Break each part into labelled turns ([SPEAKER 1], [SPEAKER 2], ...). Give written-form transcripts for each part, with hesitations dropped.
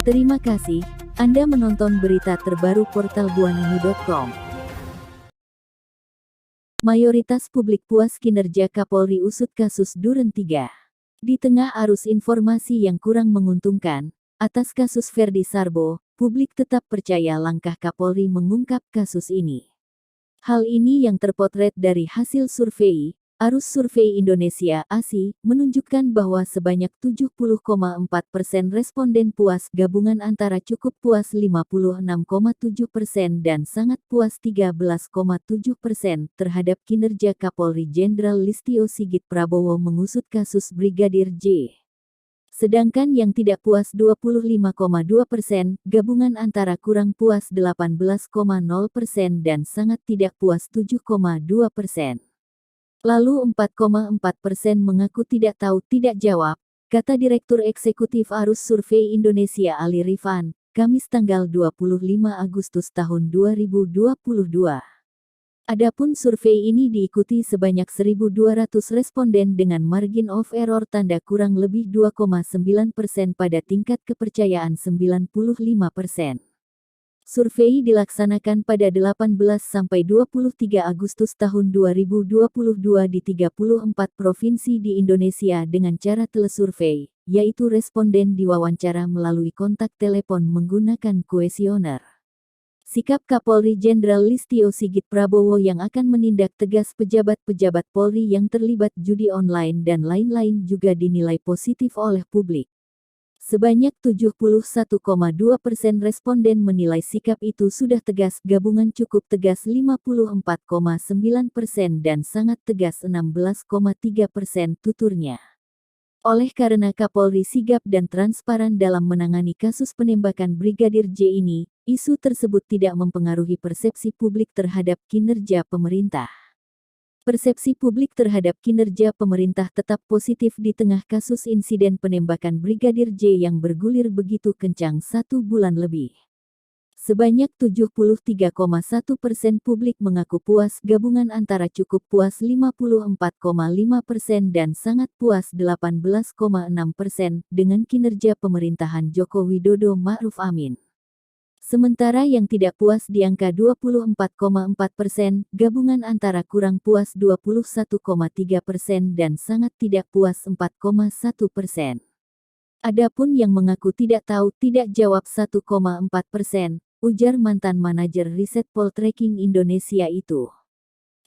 [SPEAKER 1] Terima kasih, Anda menonton berita terbaru portal buanini.com. Mayoritas publik puas kinerja Kapolri usut kasus Duren 3. Di tengah arus informasi yang kurang menguntungkan atas kasus Ferdy Sarbo, publik tetap percaya langkah Kapolri mengungkap kasus ini. Hal ini yang terpotret dari hasil survei Arus Survei Indonesia (ASI) menunjukkan bahwa sebanyak 70,4% responden puas gabungan antara cukup puas 56,7% dan sangat puas 13,7% terhadap kinerja Kapolri Jenderal Listio Sigit Prabowo mengusut kasus Brigadir J. Sedangkan yang tidak puas 25,2%, gabungan antara kurang puas 18,0% dan sangat tidak puas 7,2%. Lalu 4,4% mengaku tidak tahu tidak jawab, kata Direktur Eksekutif Arus Survei Indonesia Ali Rifan, Kamis tanggal 25 Agustus tahun 2022. Adapun survei ini diikuti sebanyak 1.200 responden dengan margin of error tanda kurang lebih 2,9% pada tingkat kepercayaan 95%. Survei dilaksanakan pada 18-23 Agustus tahun 2022 di 34 provinsi di Indonesia dengan cara telesurvei, yaitu responden diwawancara melalui kontak telepon menggunakan kuesioner. Sikap Kapolri Jenderal Listio Sigit Prabowo yang akan menindak tegas pejabat-pejabat Polri yang terlibat judi online dan lain-lain juga dinilai positif oleh publik. Sebanyak 71,2% responden menilai sikap itu sudah tegas, gabungan cukup tegas 54,9% dan sangat tegas 16,3%, tuturnya. Oleh karena Kapolri sigap dan transparan dalam menangani kasus penembakan Brigadir J ini, isu tersebut tidak mempengaruhi persepsi publik terhadap kinerja pemerintah. Persepsi publik terhadap kinerja pemerintah tetap positif di tengah kasus insiden penembakan Brigadir J yang bergulir begitu kencang 1 bulan lebih. Sebanyak 73,1% publik mengaku puas gabungan antara cukup puas 54,5% dan sangat puas 18,6% dengan kinerja pemerintahan Joko Widodo Ma'ruf Amin. Sementara yang tidak puas di angka 24,4%, gabungan antara kurang puas 21,3% dan sangat tidak puas 4,1%. Adapun yang mengaku tidak tahu tidak jawab 1,4%, ujar mantan manajer riset Poltreking Indonesia itu.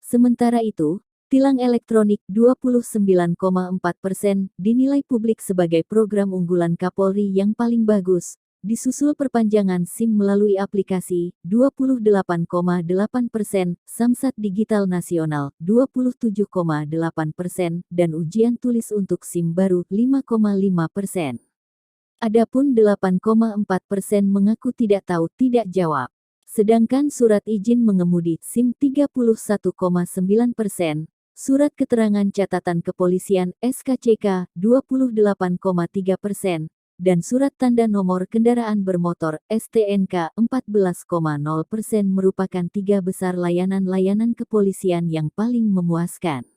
[SPEAKER 1] Sementara itu, tilang elektronik 29,4% dinilai publik sebagai program unggulan Kapolri yang paling bagus. Disusul perpanjangan SIM melalui aplikasi, 28,8%, Samsat Digital Nasional, 27,8%, dan ujian tulis untuk SIM baru, 5,5%. Adapun 8,4% mengaku tidak tahu tidak jawab. Sedangkan surat izin mengemudi SIM 31,9%, surat keterangan catatan kepolisian SKCK, 28,3%, dan surat tanda nomor kendaraan bermotor STNK 14,0% merupakan 3 besar layanan-layanan kepolisian yang paling memuaskan.